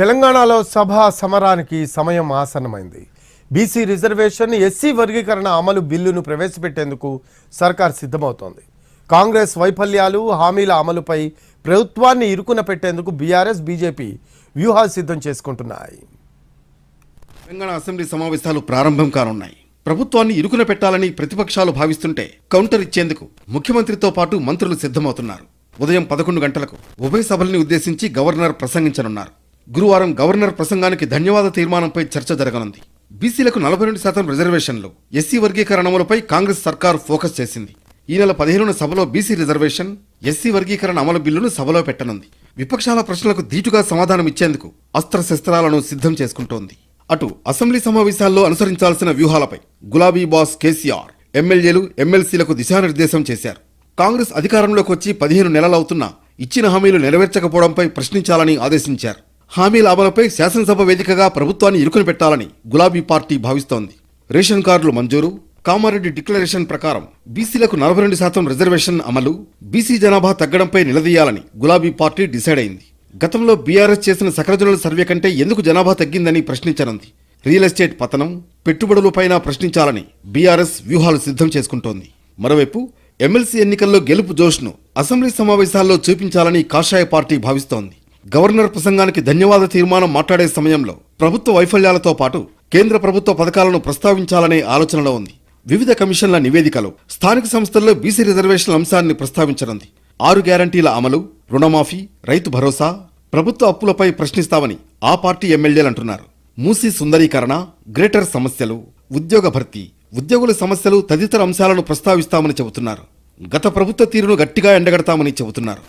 తెలంగాణలో సభా సమరానికి సమయం ఆసన్నమైంది. బీసీ రిజర్వేషన్, ఎస్సీ వర్గీకరణ అమలు బిల్లును ప్రవేశపెట్టేందుకు సర్కార్ సిద్ధమవుతోంది. కాంగ్రెస్ వైఫల్యాలు, హామీల అమలుపై ప్రభుత్వాన్ని ఇరుకున పెట్టేందుకు బీఆర్ఎస్, బీజేపీ వ్యూహాలు సిద్ధం చేసుకుంటున్నాయి. తెలంగాణ అసెంబ్లీ సమావేశాలు ప్రారంభం కానున్నాయి. ప్రభుత్వాన్ని ఇరుకున పెట్టాలని ప్రతిపక్షాలు భావిస్తుంటే కౌంటర్ ఇచ్చేందుకు ముఖ్యమంత్రితో పాటు మంత్రులు సిద్ధమవుతున్నారు. ఉదయం 11 గంటలకు ఉభయ సభల్ని ఉద్దేశించి గవర్నర్ ప్రసంగించనున్నారు. గురువారం గవర్నర్ ప్రసంగానికి ధన్యవాద తీర్మానంపై చర్చ జరగనుంది. బీసీలకు 42% రిజర్వేషన్లు, ఎస్సీ వర్గీకరణ అమలుపై కాంగ్రెస్ సర్కార్ ఫోకస్ చేసింది. ఈ నెల 15న సభలో బీసీ రిజర్వేషన్, ఎస్సీ వర్గీకరణ అమలు బిల్లును సభలో పెట్టనుంది. విపక్షాల ప్రశ్నలకు ధీటుగా సమాధానం ఇచ్చేందుకు అస్త్రశస్త్రాలను సిద్ధం చేసుకుంటోంది. అటు అసెంబ్లీ సమావేశాల్లో అనుసరించాల్సిన వ్యూహాలపై గులాబీ బాస్ కేసీఆర్ ఎమ్మెల్యేలు, ఎమ్మెల్సీలకు దిశానిర్దేశం చేశారు. కాంగ్రెస్ అధికారంలోకి వచ్చి 15 నెలలవుతున్నా ఇచ్చిన హామీలు నెరవేర్చకపోవడంపై ప్రశ్నించాలని ఆదేశించారు. హామీల అమలుపై శాసనసభ వేదికగా ప్రభుత్వాన్ని ఇరుకుని పెట్టాలని గులాబీ పార్టీ భావిస్తోంది. రేషన్ కార్డులు మంజూరు, కామారెడ్డి డిక్లరేషన్ ప్రకారం బీసీలకు 42% రిజర్వేషన్ అమలు, బీసీ జనాభా తగ్గడంపై నిలదీయాలని గులాబీ పార్టీ డిసైడ్ అయింది. గతంలో బీఆర్ఎస్ చేసిన సకలజనుల సర్వే కంటే ఎందుకు జనాభా తగ్గిందని ప్రశ్నించనుంది. రియల్ ఎస్టేట్ పతనం, పెట్టుబడులపైన ప్రశ్నించాలని బీఆర్ఎస్ వ్యూహాలు సిద్ధం చేసుకుంటోంది. మరోవైపు ఎమ్మెల్సీ ఎన్నికల్లో గెలుపు జోష్ను అసెంబ్లీ సమావేశాల్లో చూపించాలని కాషాయ పార్టీ భావిస్తోంది. గవర్నర్ ప్రసంగానికి ధన్యవాద తీర్మానం మాట్లాడే సమయంలో ప్రభుత్వ వైఫల్యాలతో పాటు కేంద్ర ప్రభుత్వ పథకాలను ప్రస్తావించాలనే ఆలోచనలో ఉంది. వివిధ కమిషన్ల నివేదికలు స్థానిక సంస్థల్లో బీసీ రిజర్వేషన్ల అంశాన్ని ప్రస్తావించనుంది. 6 గ్యారంటీల అమలు, రుణమాఫీ, రైతు భరోసా, ప్రభుత్వ అప్పులపై ప్రశ్నిస్తామని ఆ పార్టీ ఎమ్మెల్యేలు అంటున్నారు. మూసీ సుందరీకరణ, గ్రేటర్ సమస్యలు, ఉద్యోగ భర్తీ, ఉద్యోగుల సమస్యలు తదితర అంశాలను ప్రస్తావిస్తామని చెబుతున్నారు. గత ప్రభుత్వ తీరును గట్టిగా ఎండగడతామని చెబుతున్నారు.